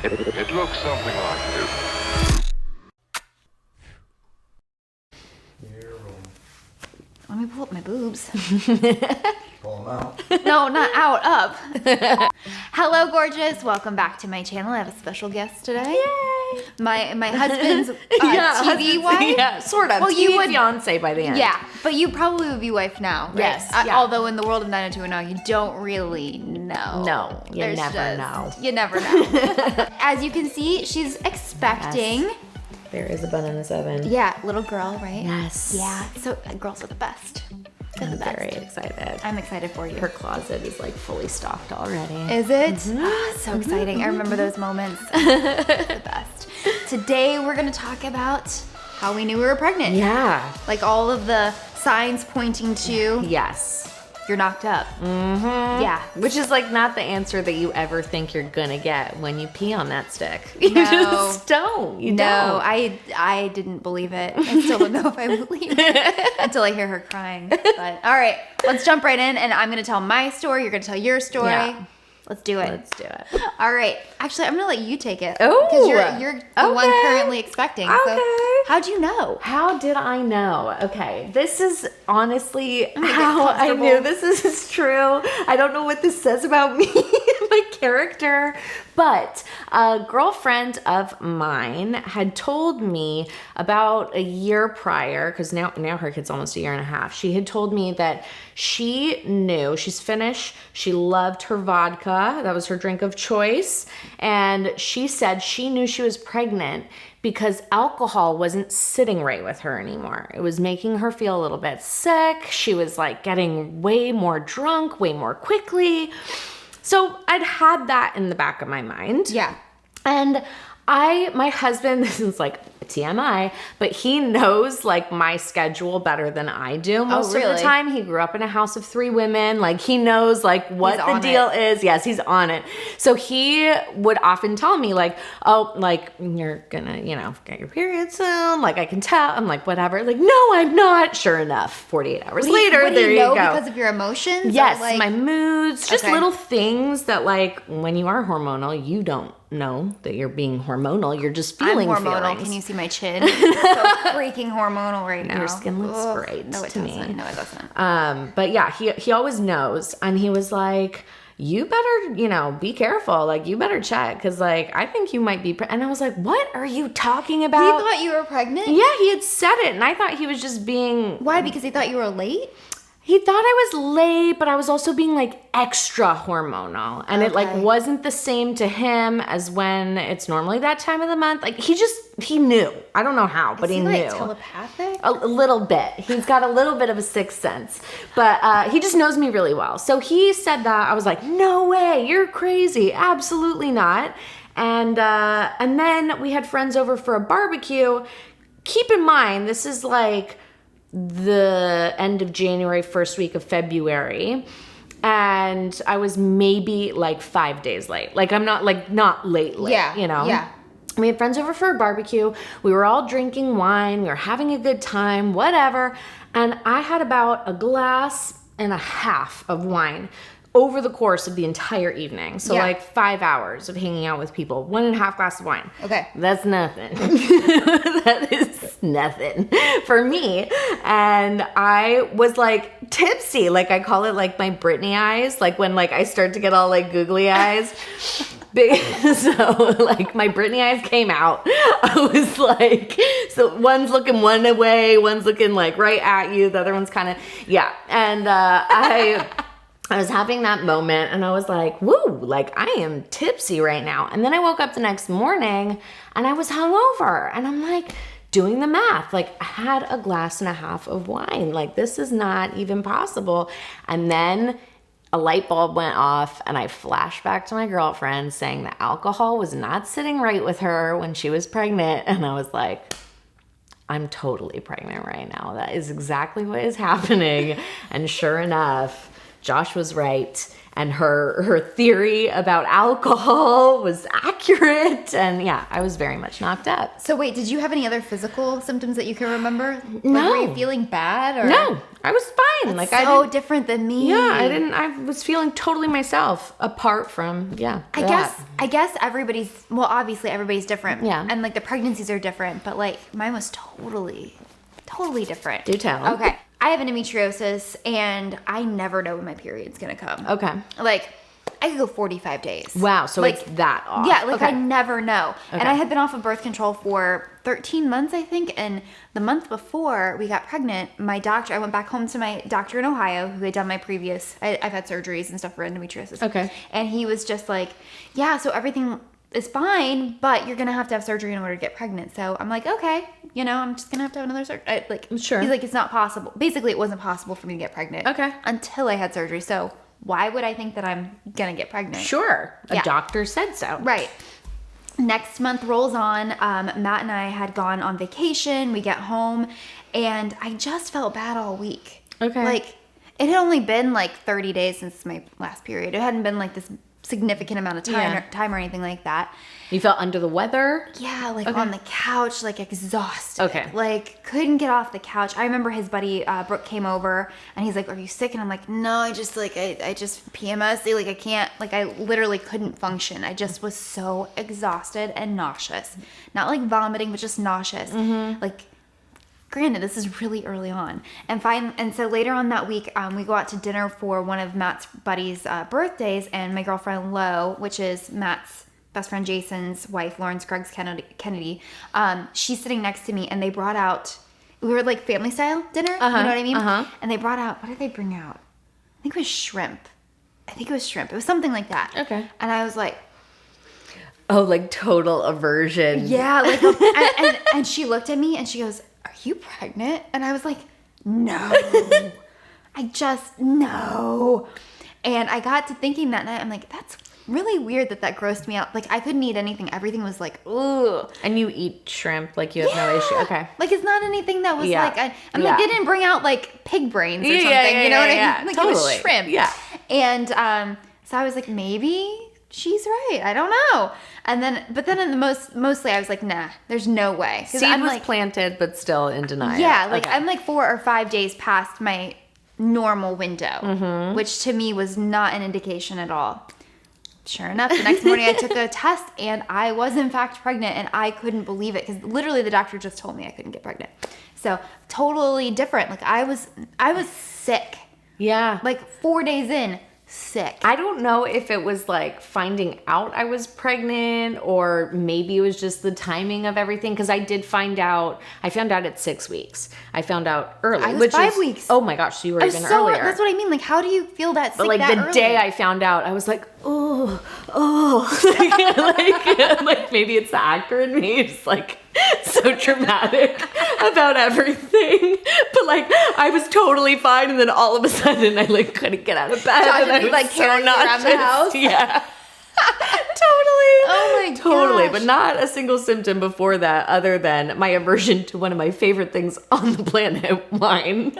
It looks something like this. Let me pull up my boobs. Pull them out. No, not out, up. Hello, gorgeous. Welcome back to my channel. I have a special guest today. Yay! My husband's TV wife. Yeah, sort of. Well, TV you would fiance by the end. Yeah, but you probably would be wife now, right? Yes, yeah. Although in the world of 90210, you don't really know. No, you There's never know. You never know. As you can see, she's expecting. Yes. There is a bun in this oven. Yeah, little girl, right? Yes. Yeah. So girls are the best. They're the I'm best. very excited. I'm excited for you. Her closet is like fully stocked already. Is it? So exciting. I remember those moments. The best. Today we're going to talk about how we knew we were pregnant. Yeah. Like all of the signs pointing to Yes. you're knocked up. Mm-hmm. Yeah. Which is like not the answer that you ever think you're gonna get when you pee on that stick. You No. just don't. You No, don't. I didn't believe it. I still don't know if I believe it until I hear her crying. But all right, let's jump right in and I'm going to tell my story. You're going to tell your story. Yeah. Let's do it. Let's do it. All right. Actually, I'm going to let you take it. Oh, because you're the one okay. currently expecting. So Okay. how'd you know? How did I know? Okay, this is honestly gonna get how I comfortable. knew this is true. I don't know what this says about me and my character, but a girlfriend of mine had told me about a year prior, because now her kid's almost a year and a half. She had told me that she knew, she's Finnish, she loved her vodka, that was her drink of choice, and she said she knew she was pregnant because alcohol wasn't sitting right with her anymore. It was making her feel a little bit sick. She was like getting way more drunk, way more quickly. So I'd had that in the back of my mind. Yeah. And my husband, this is like TMI, but he knows like my schedule better than I do most of really? the time. He grew up in a house of 3 women. Like he knows like what He's the on deal it. is. Yes, he's on it. So he would often tell me like, oh, like you're gonna, get your period soon. Like I can tell. I'm like, whatever. Like, no, I'm not. Sure enough, 48 hours later, What do there you know you go. because of your emotions? Yes, Or like, my moods, just Okay. little things that like when you are hormonal, you don't know that you're being hormonal. You're just I'm feeling hormonal. feelings. Can you see my chin? It's so freaking hormonal right now. Your skin looks Ugh. great No, it to doesn't. me. No, it doesn't. But yeah, he always knows, and he was like, you better, be careful. Like, you better check, because, like, I think you might be and I was like, what are you talking He about? thought you were pregnant? Yeah, he had said it, and I thought he was just being... Why? Because he thought you were late? He thought I was late, but I was also being, like, extra hormonal. And it, like, Okay. wasn't the same to him as when it's normally that time of the month. Like, he knew. I don't know how, but Is he he knew. like telepathic? A little bit. He's got a little bit of a sixth sense, but he just knows me really well. So he said that. I was like, no way, you're crazy. Absolutely not. And then we had friends over for a barbecue. Keep in mind, this is like the end of January, first week of February. And I was maybe like 5 days late. Like I'm not late, Yeah, yeah. We had friends over for a barbecue. We were all drinking wine. We were having a good time, whatever. And I had about a glass and a half of wine over the course of the entire evening. So Yeah. like 5 hours of hanging out with people, 1.5 glasses of wine. Okay. That's nothing. That is nothing for me. And I was like tipsy. Like I call it like my Britney eyes. Like when like I start to get all like googly eyes. So like my Britney eyes came out. I was like, so one's looking one way, one's looking like right at you. The other one's kind of, yeah. And I was having that moment and I was like, woo, like I am tipsy right now. And then I woke up the next morning and I was hungover and I'm like doing the math. Like I had a glass and a half of wine. Like this is not even possible. And then a light bulb went off and I flashed back to my girlfriend saying that alcohol was not sitting right with her when she was pregnant. And I was like, I'm totally pregnant right now. That is exactly what is happening. And sure enough, Josh was right. and her theory about alcohol was accurate. And yeah, I was very much knocked up. So wait, did you have any other physical symptoms that you can remember? No. Like, were you feeling bad? Or? No, I was fine. That's I so didn't, different than me. yeah, I was feeling totally myself apart from, I guess everybody's, well, obviously everybody's different. Yeah. And like the pregnancies are different, but like mine was totally different. Do tell. Okay. I have endometriosis and I never know when my period's gonna come. Okay. Like, I could go 45 days. Wow, so like, it's that off. Yeah, like okay. I never know. Okay. And I had been off of birth control for 13 months, I think. And the month before we got pregnant, my doctor, I went back home to my doctor in Ohio who had done my previous, I've had surgeries and stuff for endometriosis. Okay. And he was just like, yeah, so everything is fine, but you're going to have surgery in order to get pregnant. So I'm like, okay, I'm just going to have another surgery. Sure. He's like, it's not possible. Basically, it wasn't possible for me to get pregnant. Okay. Until I had surgery. So why would I think that I'm going to get pregnant? Sure. A Yeah. doctor said so. Right. Next month rolls on. Matt and I had gone on vacation. We get home and I just felt bad all week. Okay. Like it had only been like 30 days since my last period. It hadn't been like this significant amount of time or anything like that. You felt under the weather? Yeah, like on the couch, like exhausted. Okay. Like couldn't get off the couch. I remember his buddy Brooke came over and he's like, "Are you sick?" And I'm like, "No, I just PMS. Like I can't. Like I literally couldn't function. I just was so exhausted and nauseous. Not like vomiting, but just nauseous. Like." Granted, this is really early on. And so later on that week, we go out to dinner for one of Matt's buddies' birthdays, and my girlfriend Lo, which is Matt's best friend Jason's wife, Lawrence Greggs Kennedy, she's sitting next to me, and they brought out, we were like family style dinner, you know what I mean? And they brought out, what did they bring out? I think it was shrimp. It was something like that. Okay. And I was like, Oh, like total aversion. yeah, like, and she looked at me and she goes, "Are you pregnant?" And I was like, "No." No. And I got to thinking that night, I'm like, that's really weird that grossed me out. Like, I couldn't eat anything. Everything was like, ugh. And you eat shrimp, like you have no issue. Okay. Like, it's not anything that was Yeah. like, like, Yeah. they didn't bring out like pig brains or Yeah, something. yeah, you know what yeah, I mean? Like, totally. it was shrimp. Yeah. And so I was like, maybe she's right. I don't know. And then, but then mostly I was like, nah, there's no way. Seed I'm was like, planted, but still in denial. yeah, like Okay. I'm like 4 or 5 days past my normal window, which to me was not an indication at all. Sure enough, the next morning I took a test and I was in fact pregnant, and I couldn't believe it because literally the doctor just told me I couldn't get pregnant. So totally different. Like I was sick. Yeah. Like 4 days in, sick. I don't know if it was like finding out I was pregnant or maybe it was just the timing of everything, because I found out at 6 weeks. I found out early. I was which 5 is, weeks. Oh my gosh, so you were even earlier. That's what I mean. Like, how do you feel that sick But like that the early? day I found out, I was like, oh, like maybe it's the actor in me. It's like so dramatic about everything. But like I was totally fine, and then all of a sudden I like couldn't get out of bed. Josh and would I be, was like, so carrying you around the nauseous. house? Yeah. Oh my Totally, gosh. but not a single symptom before that other than my aversion to one of my favorite things on the planet, wine.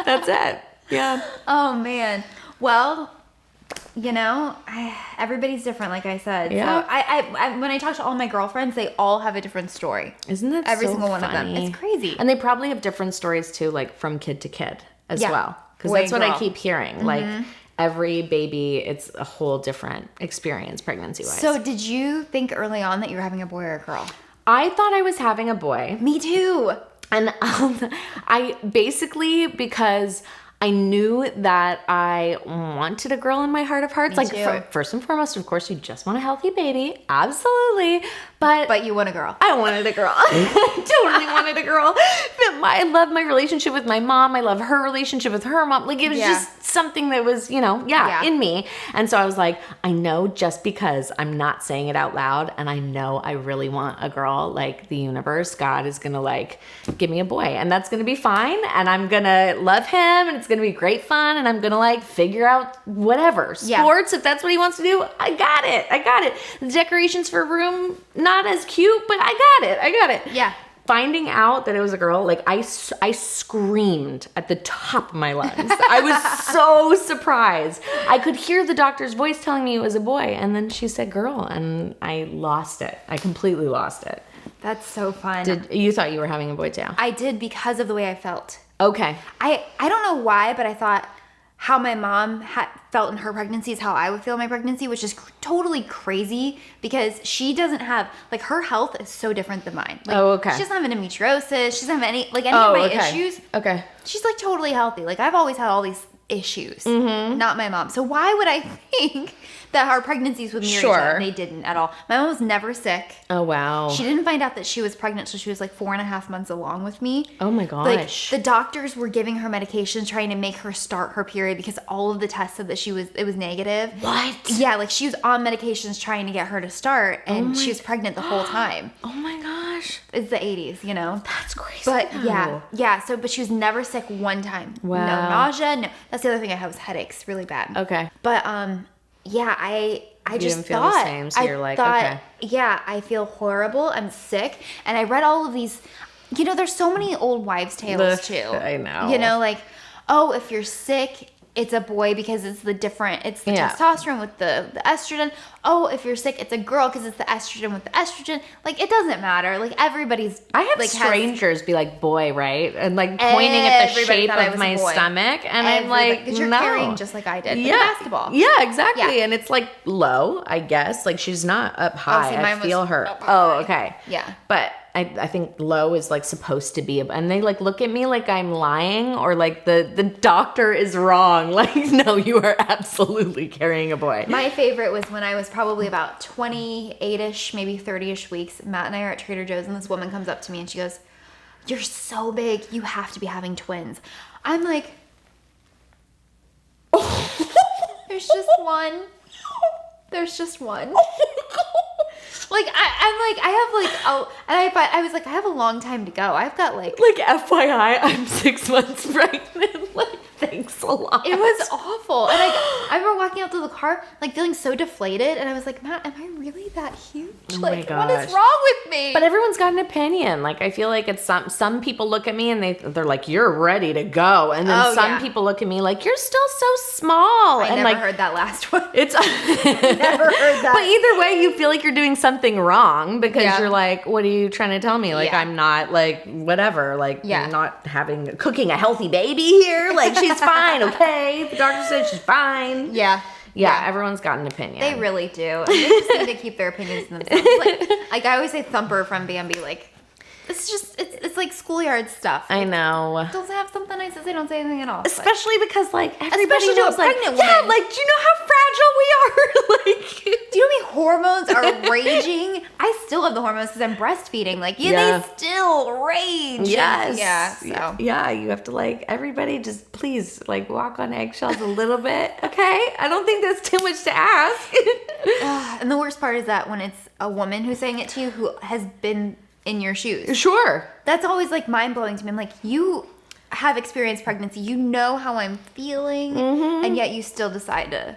That's it. Yeah. Oh man. Well, everybody's different, like I said. Yeah. So I when I talk to all my girlfriends, they all have a different story. Isn't that Every so single one of them. funny? It's crazy. And they probably have different stories too, like from kid to kid as Yeah. well. Because Boy that's and what I girl. keep hearing. Like every baby, it's a whole different experience pregnancy-wise. So did you think early on that you were having a boy or a girl? I thought I was having a boy. Me too. And I basically, because I knew that I wanted a girl in my heart of hearts. Me like too. first and foremost, of course, you just want a healthy baby. Absolutely. But you want a girl. I wanted a girl. I totally wanted a girl. But I love my relationship with my mom. I love her relationship with her mom. Like it was just something that was, in me. And so I was like, I know just because I'm not saying it out loud and I know I really want a girl, like the universe, God is going to like give me a boy, and that's going to be fine. And I'm going to love him, and it's going to be great fun. And I'm going to like figure out whatever sports, if that's what he wants to do. I got it. The decorations for a room, not as cute, but I got it. Yeah. finding out that it was a girl, like I screamed at the top of my lungs. I was so surprised. I could hear the doctor's voice telling me it was a boy, and then she said girl, and I lost it. I completely lost it. That's so fun. You thought you were having a boy too? I did because of the way I felt. Okay. I don't know why, but I thought how my mom felt in her pregnancy is how I would feel in my pregnancy, which is totally crazy because she doesn't have, like, her health is so different than mine. Like, oh, okay. She doesn't have endometriosis. She doesn't have any of my issues. Okay. She's, like, totally healthy. Like, I've always had all these issues. Not my mom. So why would I think that our pregnancies would mirror each other? They didn't at all. My mom was never sick. Oh, wow. She didn't find out that she was pregnant till she was like 4.5 months along with me. Oh my gosh. Like, the doctors were giving her medications trying to make her start her period because all of the tests said that it was negative. What? Yeah, like she was on medications trying to get her to start, and she was pregnant the whole time. Oh my gosh. It's the 80s, you know? That's crazy. But yeah, but she was never sick one time. Wow. No nausea, no. That's the other thing I had was headaches, really bad. Okay. But yeah, I just didn't feel thought, the same, so you're like, okay. Yeah, I feel horrible. I'm sick. And I read all of these, you know, there's so many old wives' tales too. I know. You know, like, oh, if you're sick, it's a boy because it's the testosterone with the estrogen. Oh, if you're sick, it's a girl because it's the estrogen with the estrogen. Like, it doesn't matter. Like, everybody's. I had strangers be like, boy, right? And like pointing at the shape of my stomach. And I'm like, because you're no. carrying just like I did. Yeah. Basketball. Yeah, exactly. Yeah. And it's like low, I guess. Like, she's not up high. See, I feel her. Oh, okay. Yeah. But I think low is like supposed to be, and they like look at me like I'm lying or like the doctor is wrong. Like, no, you are absolutely carrying a boy. My favorite was when I was probably about 28-ish, maybe 30-ish weeks. Matt and I are at Trader Joe's, and this woman comes up to me and she goes, "You're so big, you have to be having twins." I'm like, there's just one. There's just one. Like, I was like, I have a long time to go. I've got like FYI, I'm 6 months pregnant. Like, thanks a lot. It was awful. And I remember walking out to the car, like feeling so deflated. And I was like, Matt, am I really that huge? Oh like, my what gosh. is wrong with me? But everyone's got an opinion. Like, I feel like it's some people look at me and they're like, you're ready to go. And then some people look at me like, you're still so small. I and never like, heard that last one. It's Never heard that. But either way, you feel like you're doing something wrong because you're like, what are you trying to tell me? Like, I'm not like whatever. Like, not cooking a healthy baby here. Like, she's fine. Okay. The doctor said she's fine. Yeah. Yeah, everyone's got an opinion. They really do. And they just need to keep their opinions to themselves. Like I always say Thumper from Bambi, like, it's like schoolyard stuff. I know. Don't have something nice to say, don't say anything at all. Especially because, like, everybody especially to knows, a pregnant woman. Yeah, like, do you know how fragile we are? Like, do you know how many hormones are raging? I still have the hormones because I'm breastfeeding. Like, they still rage. Yes. Yeah. So. Yeah, you have to, like, everybody just please, like, walk on eggshells a little bit, okay? I don't think that's too much to ask. And the worst part is that when it's a woman who's saying it to you who has been in your shoes. Sure. That's always like mind blowing to me. I'm like, you have experienced pregnancy. You know how I'm feeling. And yet you still decide to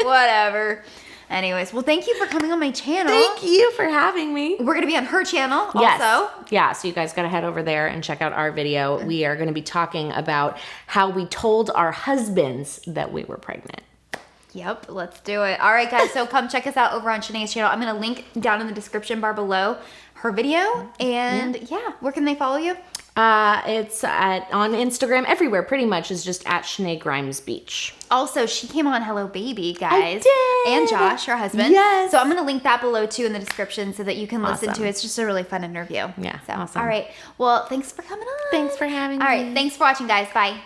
whatever. Anyways, well, thank you for coming on my channel. Thank you for having me. We're going to be on her channel yes. also. Yeah, so you guys got to head over there and check out our video. We are going to be talking about how we told our husbands that we were pregnant. Yep, let's do it. All right, guys, so come check us out over on Shanae's channel. I'm going to link down in the description bar below her video. And where can they follow you? It's on Instagram, everywhere pretty much is just at Shanae Grimes Beach. Also, she came on Hello Baby, guys. I did. And Josh, her husband. Yes. So I'm going to link that below too in the description so that you can listen to it. It's just a really fun interview. Yeah, So, awesome. All right. Well, thanks for coming on. Thanks for having me. All right. Thanks for watching, guys. Bye.